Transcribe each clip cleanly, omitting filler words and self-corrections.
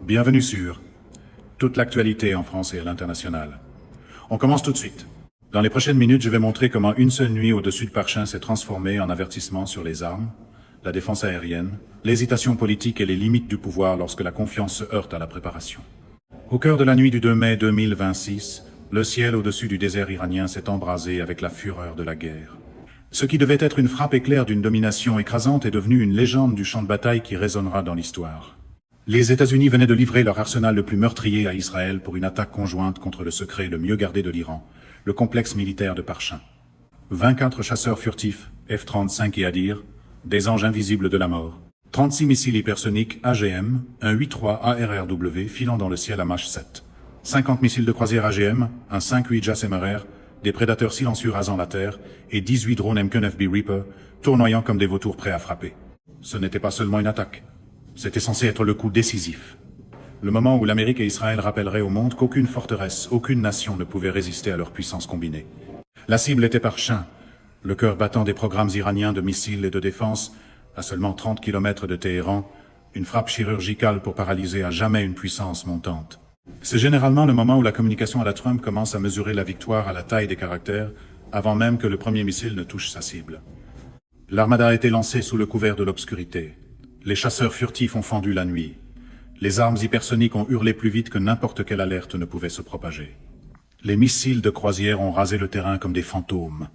Bienvenue sur toute l'actualité en France et à l'international. On commence tout de suite. Dans les prochaines minutes, je vais montrer comment une seule nuit au-dessus de Parchin s'est transformée en avertissement sur les armes, la défense aérienne, l'hésitation politique et les limites du pouvoir lorsque la confiance se heurte à la préparation. Au cœur de la nuit du 2 mai 2026, le ciel au-dessus du désert iranien s'est embrasé avec la fureur de la guerre. Ce qui devait être une frappe éclair d'une domination écrasante est devenu une légende du champ de bataille qui résonnera dans l'histoire. Les États-Unis venaient de livrer leur arsenal le plus meurtrier à Israël pour une attaque conjointe contre le secret le mieux gardé de l'Iran, le complexe militaire de Parchin. 24 chasseurs furtifs, F-35 et Adir, des anges invisibles de la mort, 36 missiles hypersoniques AGM, un 8-3 ARRW filant dans le ciel à Mach 7, 50 missiles de croisière AGM, un 5-8 JASSM-RR, des prédateurs silencieux rasant la terre et 18 drones MQ-9B Reaper, tournoyant comme des vautours prêts à frapper. Ce n'était pas seulement une attaque. C'était censé être le coup décisif. Le moment où l'Amérique et Israël rappelleraient au monde qu'aucune forteresse, aucune nation ne pouvait résister à leur puissance combinée. La cible était Parchin, le cœur battant des programmes iraniens de missiles et de défense, à seulement 30 km de Téhéran, une frappe chirurgicale pour paralyser à jamais une puissance montante. C'est généralement le moment où la communication à la Trump commence à mesurer la victoire à la taille des caractères, avant même que le premier missile ne touche sa cible. L'armada a été lancée sous le couvert de l'obscurité. Les chasseurs furtifs ont fendu la nuit. Les armes hypersoniques ont hurlé plus vite que n'importe quelle alerte ne pouvait se propager. Les missiles de croisière ont rasé le terrain comme des fantômes.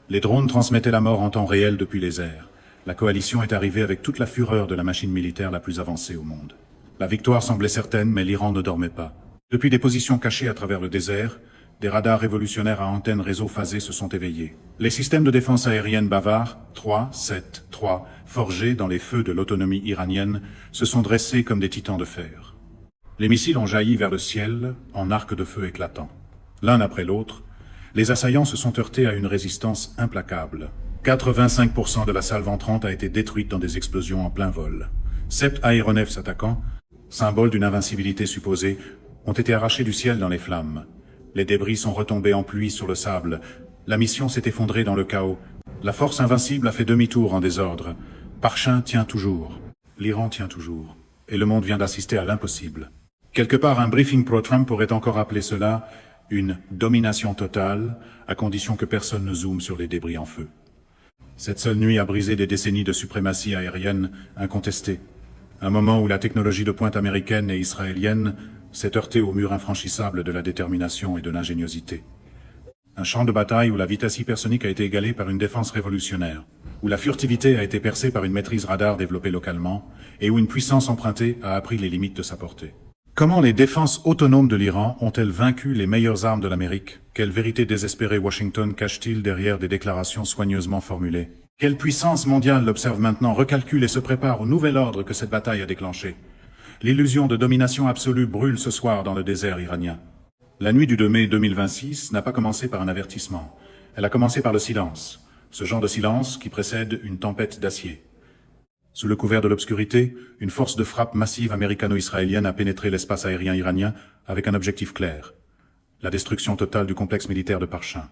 Les drones transmettaient la mort en temps réel depuis les airs. La coalition est arrivée avec toute la fureur de la machine militaire la plus avancée au monde. La victoire semblait certaine, mais l'Iran ne dormait pas. Depuis des positions cachées à travers le désert, des radars révolutionnaires à antennes réseau phasées se sont éveillés. Les systèmes de défense aérienne bavards, 3, 7, 3, forgés dans les feux de l'autonomie iranienne, se sont dressés comme des titans de fer. Les missiles ont jailli vers le ciel, en arcs de feu éclatants. L'un après l'autre, les assaillants se sont heurtés à une résistance implacable. 85% de la salve entrante a été détruite dans des explosions en plein vol. 7 aéronefs attaquants, symbole d'une invincibilité supposée, ont été arrachés du ciel dans les flammes. Les débris sont retombés en pluie sur le sable. La mission s'est effondrée dans le chaos. La force invincible a fait demi-tour en désordre. Parchin tient toujours. L'Iran tient toujours. Et le monde vient d'assister à l'impossible. Quelque part, un briefing pro-Trump pourrait encore appeler cela une domination totale, à condition que personne ne zoome sur les débris en feu. Cette seule nuit a brisé des décennies de suprématie aérienne incontestée. Un moment où la technologie de pointe américaine et israélienne s'est heurtée au mur infranchissable de la détermination et de l'ingéniosité. Un champ de bataille où la vitesse hypersonique a été égalée par une défense révolutionnaire, où la furtivité a été percée par une maîtrise radar développée localement, et où une puissance empruntée a appris les limites de sa portée. Comment les défenses autonomes de l'Iran ont-elles vaincu les meilleures armes de l'Amérique? Quelle vérité désespérée Washington cache-t-il derrière des déclarations soigneusement formulées? Quelle puissance mondiale l'observe maintenant, recalcule et se prépare au nouvel ordre que cette bataille a déclenché? L'illusion de domination absolue brûle ce soir dans le désert iranien. La nuit du 2 mai 2026 n'a pas commencé par un avertissement. Elle a commencé par le silence. Ce genre de silence qui précède une tempête d'acier. Sous le couvert de l'obscurité, une force de frappe massive américano-israélienne a pénétré l'espace aérien iranien avec un objectif clair. La destruction totale du complexe militaire de Parchin.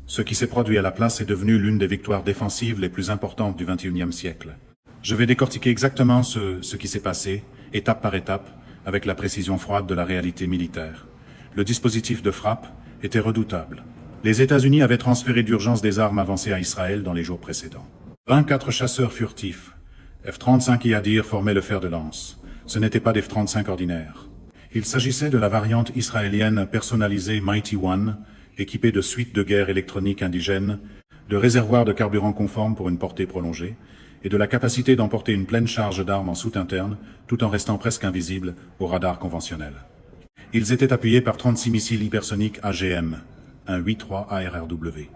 Ce qui s'est produit à la place est devenu l'une des victoires défensives les plus importantes du XXIe siècle. Je vais décortiquer exactement ce qui s'est passé, étape par étape, avec la précision froide de la réalité militaire. Le dispositif de frappe était redoutable. Les États-Unis avaient transféré d'urgence des armes avancées à Israël dans les jours précédents. 24 chasseurs furtifs, F-35 et Adir formaient le fer de lance. Ce n'étaient pas des F-35 ordinaires. Il s'agissait de la variante israélienne personnalisée Mighty One, équipée de suites de guerre électroniques indigènes, de réservoirs de carburant conformes pour une portée prolongée, et de la capacité d'emporter une pleine charge d'armes en soute interne, tout en restant presque invisibles aux radars conventionnels. Ils étaient appuyés par 36 missiles hypersoniques AGM, un 8-3 ARRW.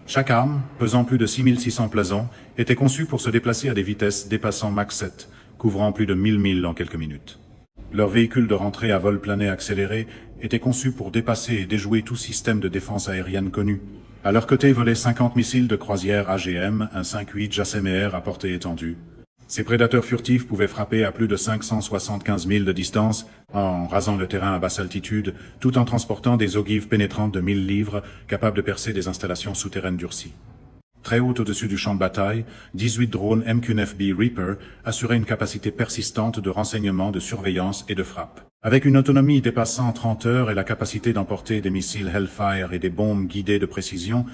Chaque arme, pesant plus de 6600 plasons, était conçue pour se déplacer à des vitesses dépassant Mach 7, couvrant plus de 1000 milles en quelques minutes. Leurs véhicules de rentrée à vol plané accéléré étaient conçus pour dépasser et déjouer tout système de défense aérienne connu. À leur côté volaient 50 missiles de croisière AGM, un 5-8 JASSM-RR à portée étendue. Ces prédateurs furtifs pouvaient frapper à plus de 575 milles de distance en rasant le terrain à basse altitude, tout en transportant des ogives pénétrantes de 1000 livres capables de percer des installations souterraines durcies. Très haut au-dessus du champ de bataille, 18 drones MQ-9B Reaper assuraient une capacité persistante de renseignement, de surveillance et de frappe. Avec une autonomie dépassant 30 heures et la capacité d'emporter des missiles Hellfire et des bombes guidées de précision,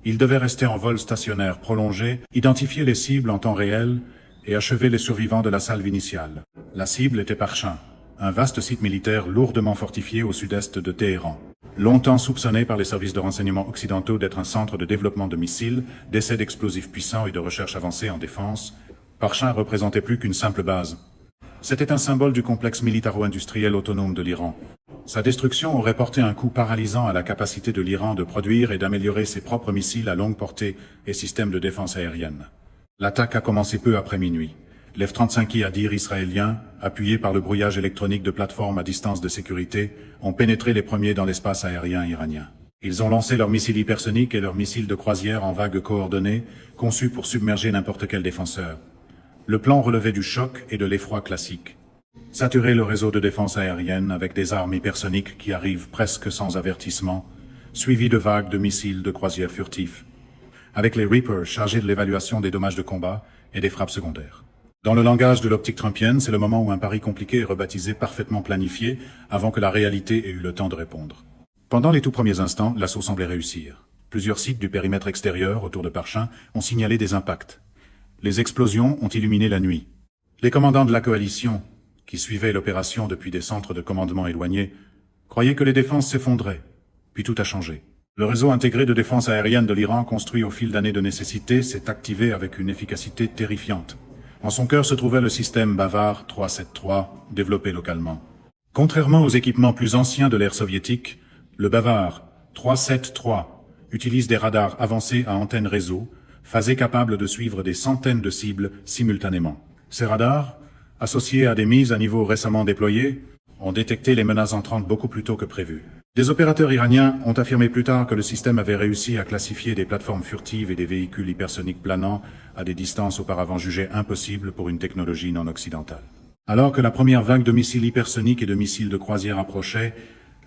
ils devaient rester en vol stationnaire prolongé, identifier les cibles en temps réel et achever les survivants de la salve initiale. La cible était Parchin, un vaste site militaire lourdement fortifié au sud-est de Téhéran. Longtemps soupçonné par les services de renseignement occidentaux d'être un centre de développement de missiles, d'essais d'explosifs puissants et de recherche avancée en défense, Parchin représentait plus qu'une simple base. C'était un symbole du complexe militaro-industriel autonome de l'Iran. Sa destruction aurait porté un coup paralysant à la capacité de l'Iran de produire et d'améliorer ses propres missiles à longue portée et systèmes de défense aérienne. L'attaque a commencé peu après minuit. Les F-35 Adir israéliens, appuyés par le brouillage électronique de plateformes à distance de sécurité, ont pénétré les premiers dans l'espace aérien iranien. Ils ont lancé leurs missiles hypersoniques et leurs missiles de croisière en vagues coordonnées, conçus pour submerger n'importe quel défenseur. Le plan relevait du choc et de l'effroi classique. Saturer le réseau de défense aérienne avec des armes hypersoniques qui arrivent presque sans avertissement, suivies de vagues de missiles de croisière furtifs, avec les Reapers chargés de l'évaluation des dommages de combat et des frappes secondaires. Dans le langage de l'optique trumpienne, c'est le moment où un pari compliqué est rebaptisé parfaitement planifié avant que la réalité ait eu le temps de répondre. Pendant les tout premiers instants, l'assaut semblait réussir. Plusieurs sites du périmètre extérieur autour de Parchin ont signalé des impacts. Les explosions ont illuminé la nuit. Les commandants de la coalition, qui suivaient l'opération depuis des centres de commandement éloignés, croyaient que les défenses s'effondraient. Puis tout a changé. Le réseau intégré de défense aérienne de l'Iran, construit au fil d'années de nécessité, s'est activé avec une efficacité terrifiante. En son cœur se trouvait le système Bavar 373, développé localement. Contrairement aux équipements plus anciens de l'ère soviétique, le Bavar 373 utilise des radars avancés à antenne réseau, phasés capables de suivre des centaines de cibles simultanément. Ces radars, associés à des mises à niveau récemment déployées, ont détecté les menaces entrantes beaucoup plus tôt que prévu. Des opérateurs iraniens ont affirmé plus tard que le système avait réussi à classifier des plateformes furtives et des véhicules hypersoniques planants à des distances auparavant jugées impossibles pour une technologie non occidentale. Alors que la première vague de missiles hypersoniques et de missiles de croisière approchait,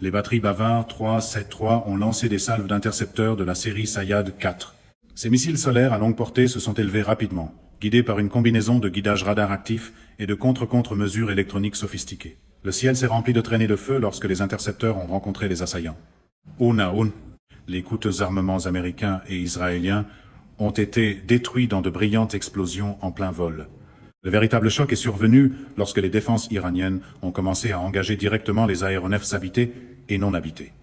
les batteries Bavar 373 ont lancé des salves d'intercepteurs de la série Sayad 4. Ces missiles solaires à longue portée se sont élevés rapidement, guidés par une combinaison de guidage radar actif et de contre-mesures électroniques sophistiquées. Le ciel s'est rempli de traînées de feu lorsque les intercepteurs ont rencontré les assaillants. Un à un, les coûteux armements américains et israéliens ont été détruits dans de brillantes explosions en plein vol. Le véritable choc est survenu lorsque les défenses iraniennes ont commencé à engager directement les aéronefs habités et non habités.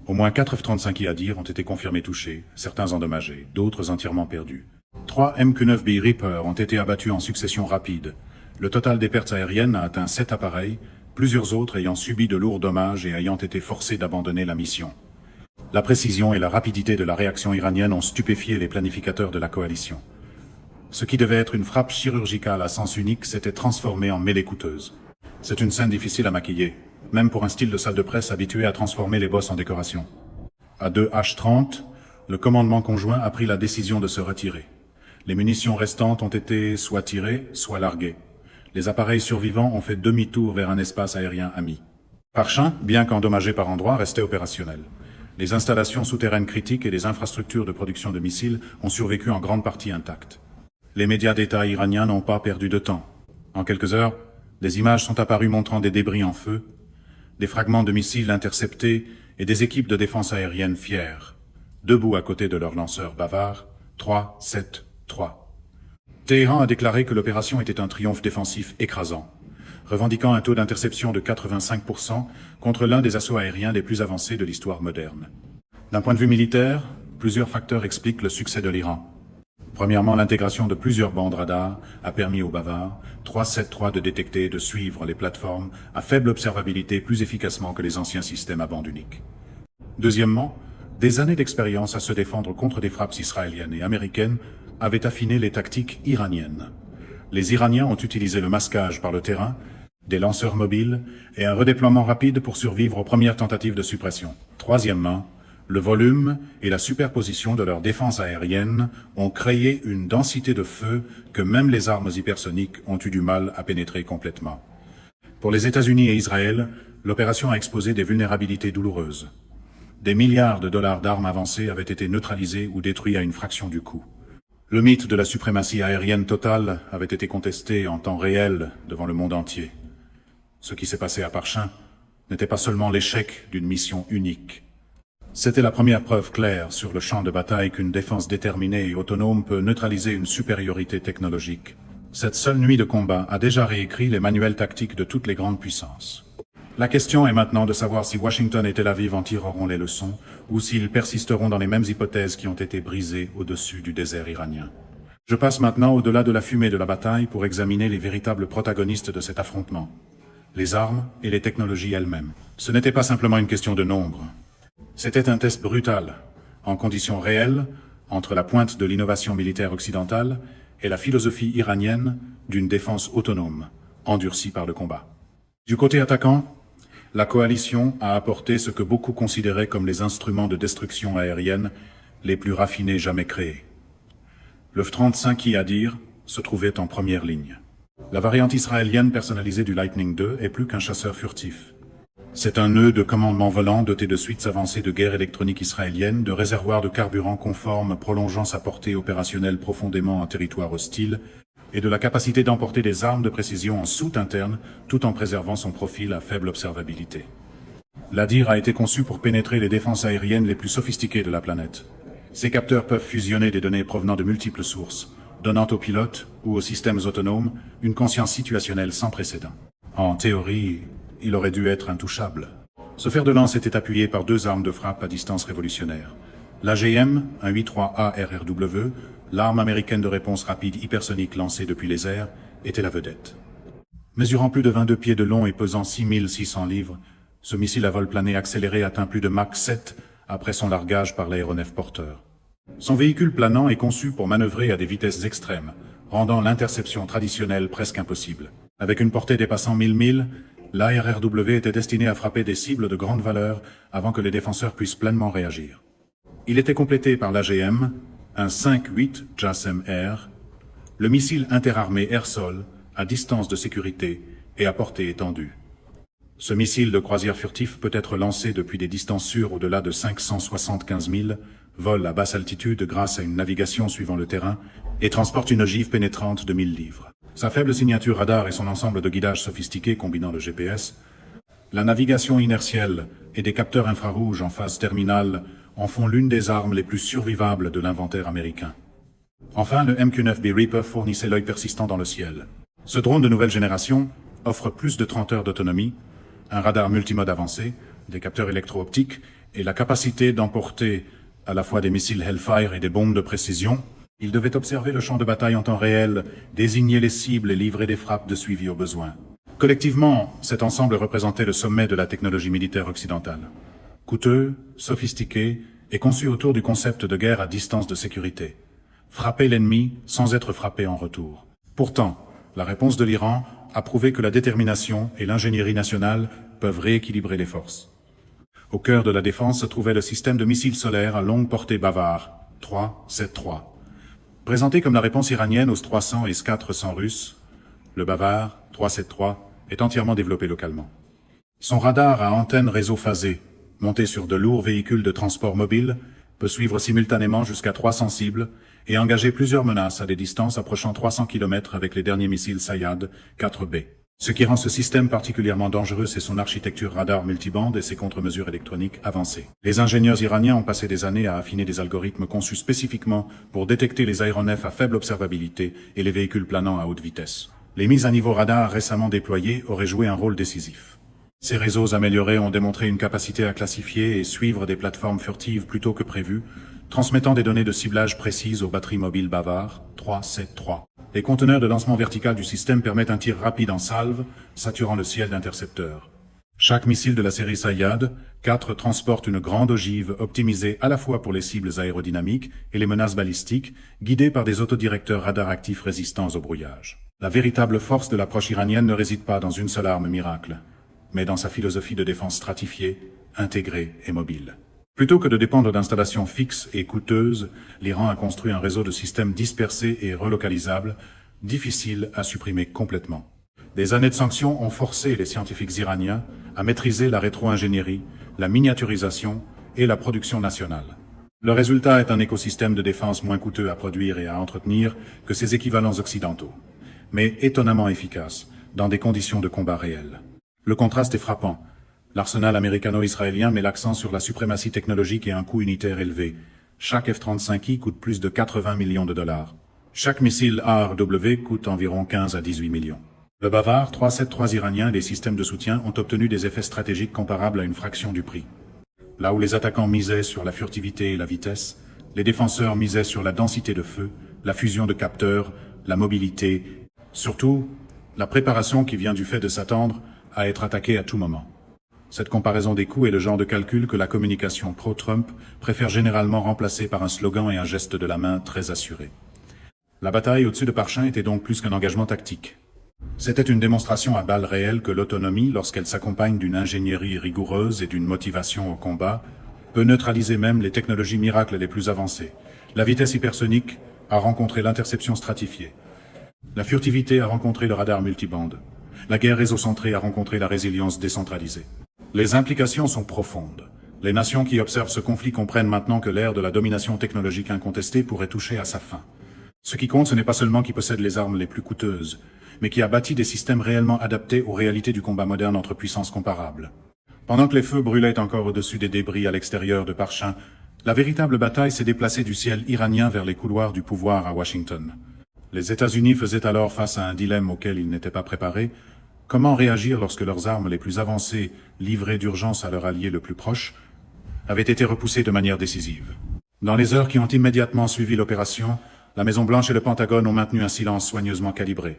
Au moins 4 F-35 Adir ont été confirmés touchés, certains endommagés, d'autres entièrement perdus. 3 MQ-9B Reaper ont été abattus en succession rapide. Le total des pertes aériennes a atteint 7 appareils, plusieurs autres ayant subi de lourds dommages et ayant été forcés d'abandonner la mission. La précision et la rapidité de la réaction iranienne ont stupéfié les planificateurs de la coalition. Ce qui devait être une frappe chirurgicale à sens unique s'était transformé en mêlée coûteuse. C'est une scène difficile à maquiller, même pour un style de salle de presse habitué à transformer les bosses en décoration. À 2 H-30, le commandement conjoint a pris la décision de se retirer. Les munitions restantes ont été soit tirées, soit larguées. Les appareils survivants ont fait demi-tour vers un espace aérien ami. Parchin, bien qu'endommagé par endroits, restait opérationnel. Les installations souterraines critiques et les infrastructures de production de missiles ont survécu en grande partie intactes. Les médias d'État iraniens n'ont pas perdu de temps. En quelques heures, des images sont apparues montrant des débris en feu, des fragments de missiles interceptés et des équipes de défense aérienne fières, debout à côté de leur lanceur Bavar 373. Téhéran a déclaré que l'opération était un triomphe défensif écrasant, revendiquant un taux d'interception de 85% contre l'un des assauts aériens les plus avancés de l'histoire moderne. D'un point de vue militaire, plusieurs facteurs expliquent le succès de l'Iran. Premièrement, l'intégration de plusieurs bandes radars a permis au Bavar 373 de détecter et de suivre les plateformes à faible observabilité plus efficacement que les anciens systèmes à bande unique. Deuxièmement, des années d'expérience à se défendre contre des frappes israéliennes et américaines avaient affiné les tactiques iraniennes. Les Iraniens ont utilisé le masquage par le terrain, des lanceurs mobiles et un redéploiement rapide pour survivre aux premières tentatives de suppression. Troisièmement, le volume et la superposition de leur défense aérienne ont créé une densité de feu que même les armes hypersoniques ont eu du mal à pénétrer complètement. Pour les États-Unis et Israël, l'opération a exposé des vulnérabilités douloureuses. Des milliards de dollars d'armes avancées avaient été neutralisés ou détruits à une fraction du coût. Le mythe de la suprématie aérienne totale avait été contesté en temps réel devant le monde entier. Ce qui s'est passé à Parchin n'était pas seulement l'échec d'une mission unique. C'était la première preuve claire sur le champ de bataille qu'une défense déterminée et autonome peut neutraliser une supériorité technologique. Cette seule nuit de combat a déjà réécrit les manuels tactiques de toutes les grandes puissances. La question est maintenant de savoir si Washington et Tel Aviv en tireront les leçons, ou s'ils persisteront dans les mêmes hypothèses qui ont été brisées au-dessus du désert iranien. Je passe maintenant au-delà de la fumée de la bataille pour examiner les véritables protagonistes de cet affrontement. Les armes et les technologies elles-mêmes. Ce n'était pas simplement une question de nombre. C'était un test brutal, en conditions réelles, entre la pointe de l'innovation militaire occidentale et la philosophie iranienne d'une défense autonome, endurcie par le combat. Du côté attaquant, la coalition a apporté ce que beaucoup considéraient comme les instruments de destruction aérienne les plus raffinés jamais créés. Le F-35 Yadir se trouvait en première ligne. La variante israélienne personnalisée du Lightning II est plus qu'un chasseur furtif. C'est un nœud de commandement volant doté de suites avancées de guerre électronique israélienne, de réservoirs de carburant conformes prolongeant sa portée opérationnelle profondément en territoire hostile, et de la capacité d'emporter des armes de précision en soute interne, tout en préservant son profil à faible observabilité. L'Adir a été conçu pour pénétrer les défenses aériennes les plus sophistiquées de la planète. Ces capteurs peuvent fusionner des données provenant de multiples sources, donnant aux pilotes ou aux systèmes autonomes une conscience situationnelle sans précédent. En théorie, il aurait dû être intouchable. Ce fer de lance était appuyé par deux armes de frappe à distance révolutionnaire. L'AGM, un 8.3A RRW, l'arme américaine de réponse rapide hypersonique lancée depuis les airs, était la vedette. Mesurant plus de 22 pieds de long et pesant 6600 livres, ce missile à vol plané accéléré atteint plus de Mach 7 après son largage par l'aéronef porteur. Son véhicule planant est conçu pour manœuvrer à des vitesses extrêmes, rendant l'interception traditionnelle presque impossible. Avec une portée dépassant 1000 milles, l'ARRW était destiné à frapper des cibles de grande valeur avant que les défenseurs puissent pleinement réagir. Il était complété par l'AGM, un 5-8 JASSM-R, le missile interarmé air-sol à distance de sécurité et à portée étendue. Ce missile de croisière furtif peut être lancé depuis des distances sûres au-delà de 575 000, vole à basse altitude grâce à une navigation suivant le terrain et transporte une ogive pénétrante de 1000 livres. Sa faible signature radar et son ensemble de guidage sophistiqué combinant le GPS, la navigation inertielle et des capteurs infrarouges en phase terminale en font l'une des armes les plus survivables de l'inventaire américain. Enfin, le MQ-9B Reaper fournissait l'œil persistant dans le ciel. Ce drone de nouvelle génération offre plus de 30 heures d'autonomie, un radar multimode avancé, des capteurs électro-optiques et la capacité d'emporter à la fois des missiles Hellfire et des bombes de précision. Il devait observer le champ de bataille en temps réel, désigner les cibles et livrer des frappes de suivi au besoin. Collectivement, cet ensemble représentait le sommet de la technologie militaire occidentale. Coûteux, sophistiqué et conçu autour du concept de guerre à distance de sécurité. Frapper l'ennemi sans être frappé en retour. Pourtant, la réponse de l'Iran a prouvé que la détermination et l'ingénierie nationale peuvent rééquilibrer les forces. Au cœur de la défense se trouvait le système de missiles solaires à longue portée bavard, 3-7-3. Présenté comme la réponse iranienne aux S-300 et S-400 russes, le bavard, 373, est entièrement développé localement. Son radar à antenne réseau phasée, monté sur de lourds véhicules de transport mobile, peut suivre simultanément jusqu'à 300 cibles et engager plusieurs menaces à des distances approchant 300 km avec les derniers missiles Sayad 4B. Ce qui rend ce système particulièrement dangereux, c'est son architecture radar multibande et ses contre-mesures électroniques avancées. Les ingénieurs iraniens ont passé des années à affiner des algorithmes conçus spécifiquement pour détecter les aéronefs à faible observabilité et les véhicules planant à haute vitesse. Les mises à niveau radar récemment déployées auraient joué un rôle décisif. Ces réseaux améliorés ont démontré une capacité à classifier et suivre des plateformes furtives plutôt que prévues, transmettant des données de ciblage précises aux batteries mobiles Bavard 373. Les conteneurs de lancement vertical du système permettent un tir rapide en salve, saturant le ciel d'intercepteurs. Chaque missile de la série Sayad 4 transporte une grande ogive optimisée à la fois pour les cibles aérodynamiques et les menaces balistiques, guidée par des autodirecteurs radar actifs résistants au brouillage. La véritable force de l'approche iranienne ne réside pas dans une seule arme miracle, mais dans sa philosophie de défense stratifiée, intégrée et mobile. Plutôt que de dépendre d'installations fixes et coûteuses, l'Iran a construit un réseau de systèmes dispersés et relocalisables, difficiles à supprimer complètement. Des années de sanctions ont forcé les scientifiques iraniens à maîtriser la rétro-ingénierie, la miniaturisation et la production nationale. Le résultat est un écosystème de défense moins coûteux à produire et à entretenir que ses équivalents occidentaux, mais étonnamment efficace dans des conditions de combat réelles. Le contraste est frappant. L'arsenal américano-israélien met l'accent sur la suprématie technologique et un coût unitaire élevé. Chaque F-35I coûte plus de 80 millions de dollars. Chaque missile ARW coûte environ 15 à 18 millions. Le Bavar 373 iranien et les systèmes de soutien ont obtenu des effets stratégiques comparables à une fraction du prix. Là où les attaquants misaient sur la furtivité et la vitesse, les défenseurs misaient sur la densité de feu, la fusion de capteurs, la mobilité, surtout la préparation qui vient du fait de s'attendre à être attaqué à tout moment. Cette comparaison des coûts est le genre de calcul que la communication pro-Trump préfère généralement remplacer par un slogan et un geste de la main très assuré. La bataille au-dessus de Parchin était donc plus qu'un engagement tactique. C'était une démonstration à balles réelles que l'autonomie, lorsqu'elle s'accompagne d'une ingénierie rigoureuse et d'une motivation au combat, peut neutraliser même les technologies miracles les plus avancées. La vitesse hypersonique a rencontré l'interception stratifiée. La furtivité a rencontré le radar multibande. La guerre réseau-centrée a rencontré la résilience décentralisée. Les implications sont profondes. Les nations qui observent ce conflit comprennent maintenant que l'ère de la domination technologique incontestée pourrait toucher à sa fin. Ce qui compte, ce n'est pas seulement qui possède les armes les plus coûteuses, mais qui a bâti des systèmes réellement adaptés aux réalités du combat moderne entre puissances comparables. Pendant que les feux brûlaient encore au-dessus des débris à l'extérieur de Parchin, la véritable bataille s'est déplacée du ciel iranien vers les couloirs du pouvoir à Washington. Les États-Unis faisaient alors face à un dilemme auquel ils n'étaient pas préparés. Comment réagir lorsque leurs armes les plus avancées, livrées d'urgence à leur allié le plus proche, avaient été repoussées de manière décisive? Dans les heures qui ont immédiatement suivi l'opération, la Maison-Blanche et le Pentagone ont maintenu un silence soigneusement calibré.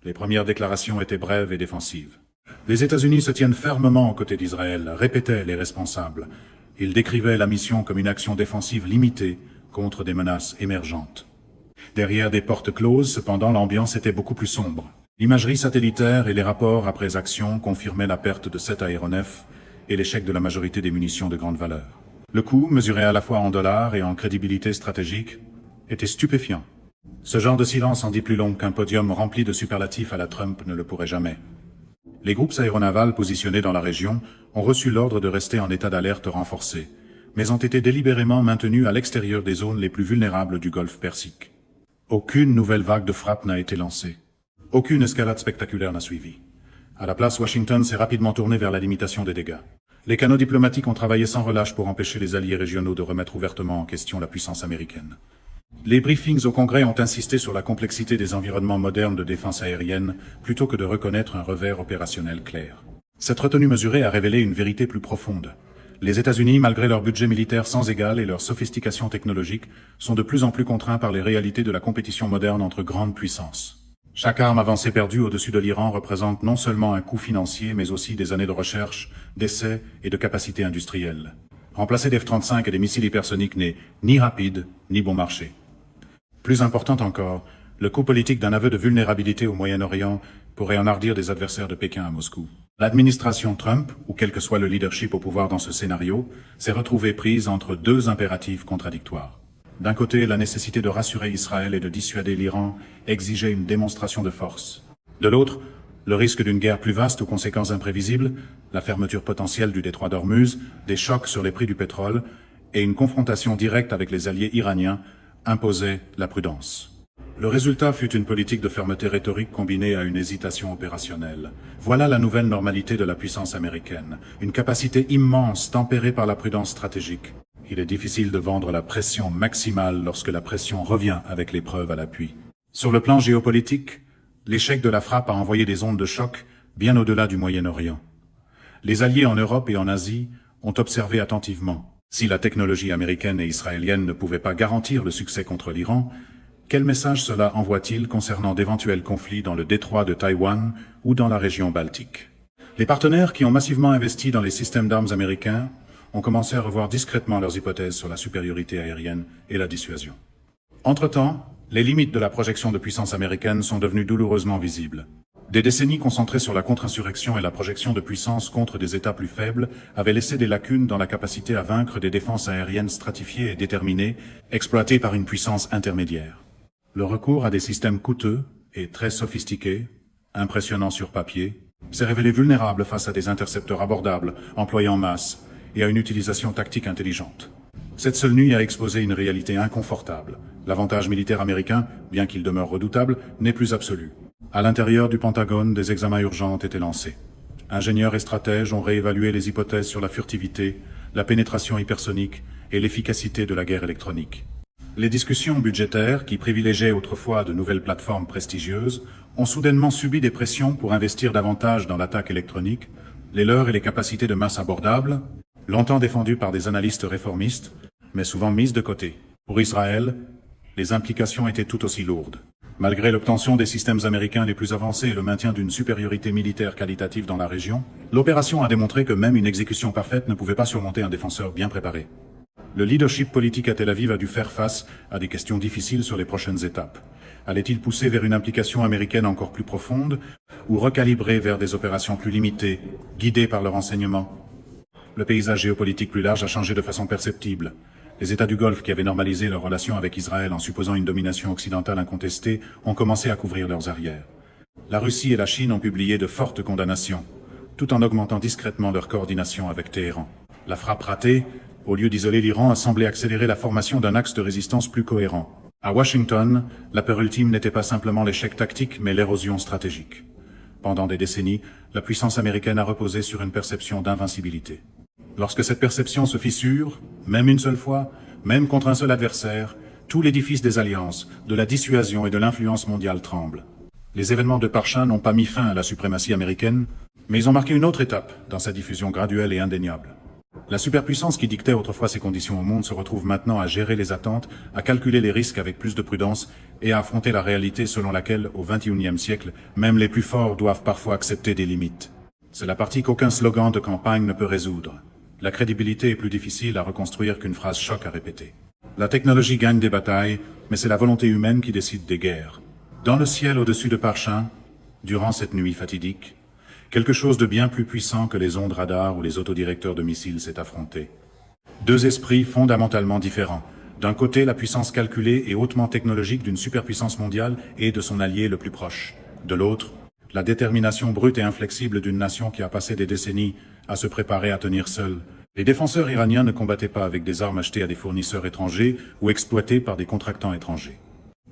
Les premières déclarations étaient brèves et défensives. Les États-Unis se tiennent fermement aux côtés d'Israël, répétaient les responsables. Ils décrivaient la mission comme une action défensive limitée contre des menaces émergentes. Derrière des portes closes, cependant, l'ambiance était beaucoup plus sombre. L'imagerie satellitaire et les rapports après action confirmaient la perte de 7 aéronefs et l'échec de la majorité des munitions de grande valeur. Le coût, mesuré à la fois en dollars et en crédibilité stratégique, était stupéfiant. Ce genre de silence en dit plus long qu'un podium rempli de superlatifs à la Trump ne le pourrait jamais. Les groupes aéronavals positionnés dans la région ont reçu l'ordre de rester en état d'alerte renforcé, mais ont été délibérément maintenus à l'extérieur des zones les plus vulnérables du golfe Persique. Aucune nouvelle vague de frappe n'a été lancée. Aucune escalade spectaculaire n'a suivi. À la place, Washington s'est rapidement tourné vers la limitation des dégâts. Les canaux diplomatiques ont travaillé sans relâche pour empêcher les alliés régionaux de remettre ouvertement en question la puissance américaine. Les briefings au Congrès ont insisté sur la complexité des environnements modernes de défense aérienne plutôt que de reconnaître un revers opérationnel clair. Cette retenue mesurée a révélé une vérité plus profonde. Les États-Unis, malgré leur budget militaire sans égal et leur sophistication technologique, sont de plus en plus contraints par les réalités de la compétition moderne entre grandes puissances. Chaque arme avancée perdue au-dessus de l'Iran représente non seulement un coût financier, mais aussi des années de recherche, d'essais et de capacités industrielles. Remplacer des F-35 et des missiles hypersoniques n'est ni rapide, ni bon marché. Plus important encore, le coût politique d'un aveu de vulnérabilité au Moyen-Orient pourrait enhardir des adversaires de Pékin à Moscou. L'administration Trump, ou quel que soit le leadership au pouvoir dans ce scénario, s'est retrouvée prise entre deux impératifs contradictoires. D'un côté, la nécessité de rassurer Israël et de dissuader l'Iran exigeait une démonstration de force. De l'autre, le risque d'une guerre plus vaste aux conséquences imprévisibles, la fermeture potentielle du détroit d'Ormuz, des chocs sur les prix du pétrole et une confrontation directe avec les alliés iraniens imposait la prudence. Le résultat fut une politique de fermeté rhétorique combinée à une hésitation opérationnelle. Voilà la nouvelle normalité de la puissance américaine, une capacité immense tempérée par la prudence stratégique. Il est difficile de vendre la pression maximale lorsque la pression revient avec les preuves à l'appui. Sur le plan géopolitique, l'échec de la frappe a envoyé des ondes de choc bien au-delà du Moyen-Orient. Les alliés en Europe et en Asie ont observé attentivement. Si la technologie américaine et israélienne ne pouvait pas garantir le succès contre l'Iran, quel message cela envoie-t-il concernant d'éventuels conflits dans le détroit de Taïwan ou dans la région baltique? Les partenaires qui ont massivement investi dans les systèmes d'armes américains ont commencé à revoir discrètement leurs hypothèses sur la supériorité aérienne et la dissuasion. Entre-temps, les limites de la projection de puissance américaine sont devenues douloureusement visibles. Des décennies concentrées sur la contre-insurrection et la projection de puissance contre des États plus faibles avaient laissé des lacunes dans la capacité à vaincre des défenses aériennes stratifiées et déterminées, exploitées par une puissance intermédiaire. Le recours à des systèmes coûteux et très sophistiqués, impressionnants sur papier, s'est révélé vulnérable face à des intercepteurs abordables, employés en masse, et à une utilisation tactique intelligente. Cette seule nuit a exposé une réalité inconfortable. L'avantage militaire américain, bien qu'il demeure redoutable, n'est plus absolu. À l'intérieur du Pentagone, des examens urgents ont été lancés. Ingénieurs et stratèges ont réévalué les hypothèses sur la furtivité, la pénétration hypersonique et l'efficacité de la guerre électronique. Les discussions budgétaires, qui privilégiaient autrefois de nouvelles plateformes prestigieuses, ont soudainement subi des pressions pour investir davantage dans l'attaque électronique, les leurs et les capacités de masse abordables, longtemps défendues par des analystes réformistes, mais souvent mises de côté. Pour Israël, les implications étaient tout aussi lourdes. Malgré l'obtention des systèmes américains les plus avancés et le maintien d'une supériorité militaire qualitative dans la région, l'opération a démontré que même une exécution parfaite ne pouvait pas surmonter un défenseur bien préparé. Le leadership politique à Tel Aviv a dû faire face à des questions difficiles sur les prochaines étapes. Allait-il pousser vers une implication américaine encore plus profonde ou recalibrer vers des opérations plus limitées, guidées par le renseignement? Le paysage géopolitique plus large a changé de façon perceptible. Les États du Golfe, qui avaient normalisé leurs relations avec Israël en supposant une domination occidentale incontestée, ont commencé à couvrir leurs arrières. La Russie et la Chine ont publié de fortes condamnations, tout en augmentant discrètement leur coordination avec Téhéran. La frappe ratée, au lieu d'isoler l'Iran, a semblé accélérer la formation d'un axe de résistance plus cohérent. À Washington, la peur ultime n'était pas simplement l'échec tactique, mais l'érosion stratégique. Pendant des décennies, la puissance américaine a reposé sur une perception d'invincibilité. Lorsque cette perception se fissure, même une seule fois, même contre un seul adversaire, tout l'édifice des alliances, de la dissuasion et de l'influence mondiale tremble. Les événements de Parchin n'ont pas mis fin à la suprématie américaine, mais ils ont marqué une autre étape dans sa diffusion graduelle et indéniable. La superpuissance qui dictait autrefois ses conditions au monde se retrouve maintenant à gérer les attentes, à calculer les risques avec plus de prudence et à affronter la réalité selon laquelle, au XXIe siècle, même les plus forts doivent parfois accepter des limites. C'est la partie qu'aucun slogan de campagne ne peut résoudre. La crédibilité est plus difficile à reconstruire qu'une phrase choc à répéter. La technologie gagne des batailles, mais c'est la volonté humaine qui décide des guerres. Dans le ciel au-dessus de Parchin, durant cette nuit fatidique, quelque chose de bien plus puissant que les ondes radars ou les autodirecteurs de missiles s'est affronté. Deux esprits fondamentalement différents. D'un côté, la puissance calculée et hautement technologique d'une superpuissance mondiale et de son allié le plus proche. De l'autre, la détermination brute et inflexible d'une nation qui a passé des décennies à se préparer à tenir seule. Les défenseurs iraniens ne combattaient pas avec des armes achetées à des fournisseurs étrangers ou exploitées par des contractants étrangers.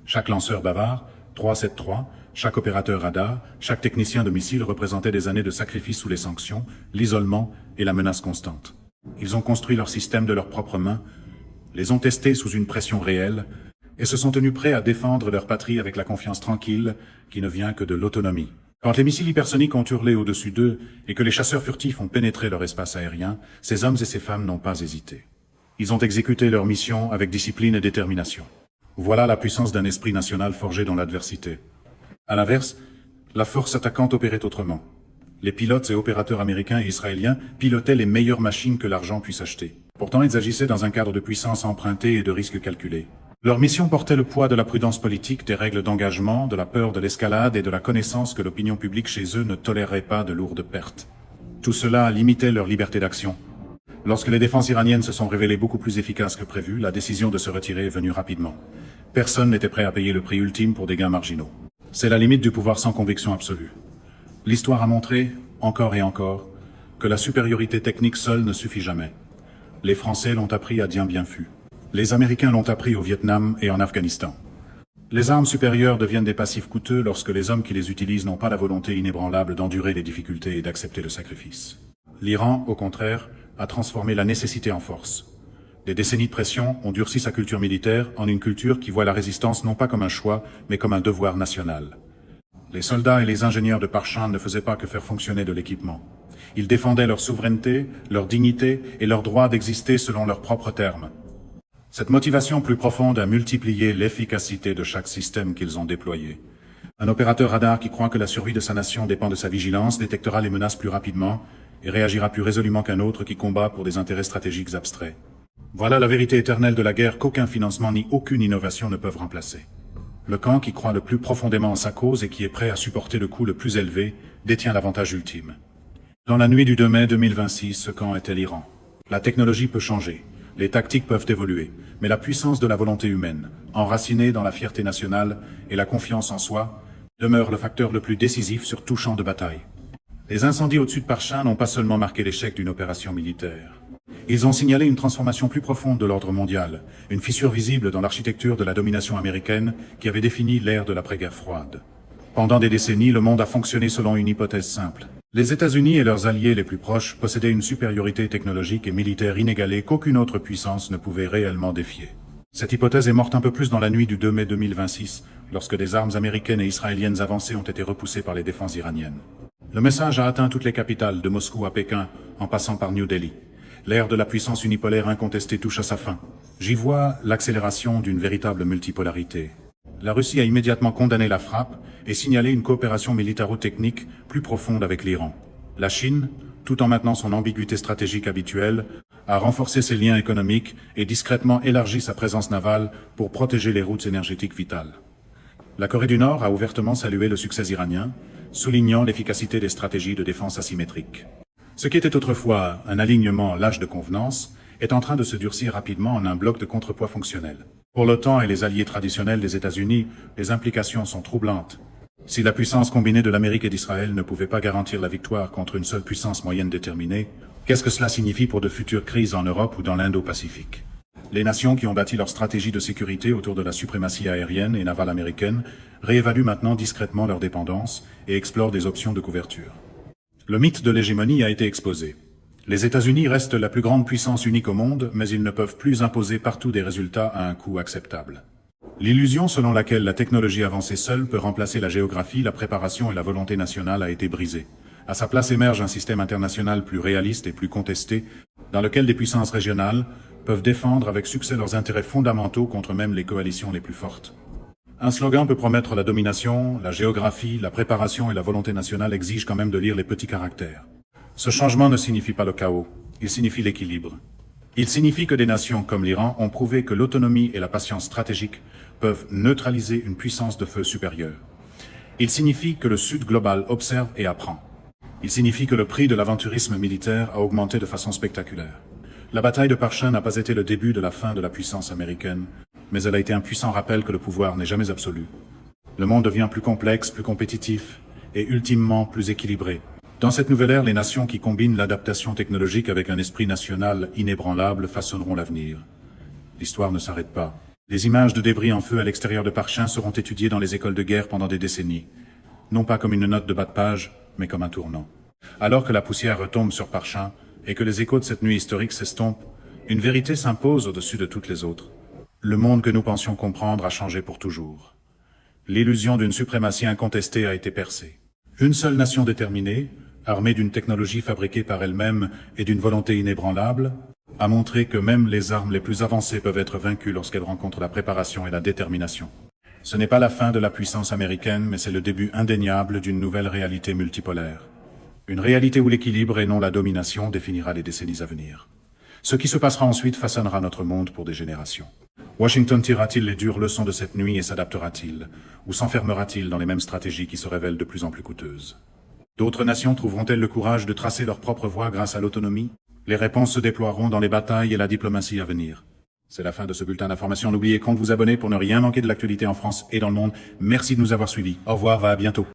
Chaque lanceur bavard, 373, chaque opérateur radar, chaque technicien de missiles représentait des années de sacrifice sous les sanctions, l'isolement et la menace constante. Ils ont construit leur système de leurs propres mains, les ont testés sous une pression réelle et se sont tenus prêts à défendre leur patrie avec la confiance tranquille qui ne vient que de l'autonomie. Quand les missiles hypersoniques ont hurlé au-dessus d'eux et que les chasseurs furtifs ont pénétré leur espace aérien, ces hommes et ces femmes n'ont pas hésité. Ils ont exécuté leur mission avec discipline et détermination. Voilà la puissance d'un esprit national forgé dans l'adversité. À l'inverse, la force attaquante opérait autrement. Les pilotes et opérateurs américains et israéliens pilotaient les meilleures machines que l'argent puisse acheter. Pourtant, ils agissaient dans un cadre de puissance empruntée et de risques calculés. Leur mission portait le poids de la prudence politique, des règles d'engagement, de la peur de l'escalade et de la connaissance que l'opinion publique chez eux ne tolérerait pas de lourdes pertes. Tout cela limitait leur liberté d'action. Lorsque les défenses iraniennes se sont révélées beaucoup plus efficaces que prévu, la décision de se retirer est venue rapidement. Personne n'était prêt à payer le prix ultime pour des gains marginaux. C'est la limite du pouvoir sans conviction absolue. L'histoire a montré, encore et encore, que la supériorité technique seule ne suffit jamais. Les Français l'ont appris à Dien Bien Phu. Les Américains l'ont appris au Vietnam et en Afghanistan. Les armes supérieures deviennent des passifs coûteux lorsque les hommes qui les utilisent n'ont pas la volonté inébranlable d'endurer les difficultés et d'accepter le sacrifice. L'Iran, au contraire, a transformé la nécessité en force. Des décennies de pression ont durci sa culture militaire en une culture qui voit la résistance non pas comme un choix, mais comme un devoir national. Les soldats et les ingénieurs de Parchin ne faisaient pas que faire fonctionner de l'équipement. Ils défendaient leur souveraineté, leur dignité et leur droit d'exister selon leurs propres termes. Cette motivation plus profonde a multiplié l'efficacité de chaque système qu'ils ont déployé. Un opérateur radar qui croit que la survie de sa nation dépend de sa vigilance détectera les menaces plus rapidement et réagira plus résolument qu'un autre qui combat pour des intérêts stratégiques abstraits. Voilà la vérité éternelle de la guerre qu'aucun financement ni aucune innovation ne peuvent remplacer. Le camp qui croit le plus profondément en sa cause et qui est prêt à supporter le coût le plus élevé détient l'avantage ultime. Dans la nuit du 2 mai 2026, ce camp était l'Iran. La technologie peut changer. Les tactiques peuvent évoluer, mais la puissance de la volonté humaine, enracinée dans la fierté nationale et la confiance en soi, demeure le facteur le plus décisif sur tout champ de bataille. Les incendies au-dessus de Parchin n'ont pas seulement marqué l'échec d'une opération militaire. Ils ont signalé une transformation plus profonde de l'ordre mondial, une fissure visible dans l'architecture de la domination américaine qui avait défini l'ère de l'après-guerre froide. Pendant des décennies, le monde a fonctionné selon une hypothèse simple. Les États-Unis et leurs alliés les plus proches possédaient une supériorité technologique et militaire inégalée qu'aucune autre puissance ne pouvait réellement défier. Cette hypothèse est morte un peu plus dans la nuit du 2 mai 2026, lorsque des armes américaines et israéliennes avancées ont été repoussées par les défenses iraniennes. Le message a atteint toutes les capitales, de Moscou à Pékin, en passant par New Delhi. L'ère de la puissance unipolaire incontestée touche à sa fin. J'y vois l'accélération d'une véritable multipolarité. La Russie a immédiatement condamné la frappe et signalé une coopération militaro-technique plus profonde avec l'Iran. La Chine, tout en maintenant son ambiguïté stratégique habituelle, a renforcé ses liens économiques et discrètement élargi sa présence navale pour protéger les routes énergétiques vitales. La Corée du Nord a ouvertement salué le succès iranien, soulignant l'efficacité des stratégies de défense asymétriques. Ce qui était autrefois un alignement lâche de convenance est en train de se durcir rapidement en un bloc de contrepoids fonctionnel. Pour l'OTAN et les alliés traditionnels des États-Unis, les implications sont troublantes. Si la puissance combinée de l'Amérique et d'Israël ne pouvait pas garantir la victoire contre une seule puissance moyenne déterminée, qu'est-ce que cela signifie pour de futures crises en Europe ou dans l'Indo-Pacifique? Les nations qui ont bâti leur stratégie de sécurité autour de la suprématie aérienne et navale américaine réévaluent maintenant discrètement leur dépendance et explorent des options de couverture. Le mythe de l'hégémonie a été exposé. Les États-Unis restent la plus grande puissance unique au monde, mais ils ne peuvent plus imposer partout des résultats à un coût acceptable. L'illusion selon laquelle la technologie avancée seule peut remplacer la géographie, la préparation et la volonté nationale a été brisée. À sa place émerge un système international plus réaliste et plus contesté, dans lequel des puissances régionales peuvent défendre avec succès leurs intérêts fondamentaux contre même les coalitions les plus fortes. Un slogan peut promettre la domination, la géographie, la préparation et la volonté nationale exigent quand même de lire les petits caractères. Ce changement ne signifie pas le chaos, il signifie l'équilibre. Il signifie que des nations comme l'Iran ont prouvé que l'autonomie et la patience stratégique peuvent neutraliser une puissance de feu supérieure. Il signifie que le Sud global observe et apprend. Il signifie que le prix de l'aventurisme militaire a augmenté de façon spectaculaire. La bataille de Parchin n'a pas été le début de la fin de la puissance américaine, mais elle a été un puissant rappel que le pouvoir n'est jamais absolu. Le monde devient plus complexe, plus compétitif et ultimement plus équilibré. Dans cette nouvelle ère, les nations qui combinent l'adaptation technologique avec un esprit national inébranlable façonneront l'avenir. L'histoire ne s'arrête pas. Les images de débris en feu à l'extérieur de Parchin seront étudiées dans les écoles de guerre pendant des décennies. Non pas comme une note de bas de page, mais comme un tournant. Alors que la poussière retombe sur Parchin et que les échos de cette nuit historique s'estompent, une vérité s'impose au-dessus de toutes les autres. Le monde que nous pensions comprendre a changé pour toujours. L'illusion d'une suprématie incontestée a été percée. Une seule nation déterminée, armée d'une technologie fabriquée par elle-même et d'une volonté inébranlable, a montré que même les armes les plus avancées peuvent être vaincues lorsqu'elles rencontrent la préparation et la détermination. Ce n'est pas la fin de la puissance américaine, mais c'est le début indéniable d'une nouvelle réalité multipolaire. Une réalité où l'équilibre et non la domination définira les décennies à venir. Ce qui se passera ensuite façonnera notre monde pour des générations. Washington tirera-t-il les dures leçons de cette nuit et s'adaptera-t-il, ou s'enfermera-t-il dans les mêmes stratégies qui se révèlent de plus en plus coûteuses? D'autres nations trouveront-elles le courage de tracer leur propre voie grâce à l'autonomie? Les réponses se déploieront dans les batailles et la diplomatie à venir. C'est la fin de ce bulletin d'information. N'oubliez pas de vous abonner pour ne rien manquer de l'actualité en France et dans le monde. Merci de nous avoir suivis. Au revoir, à bientôt.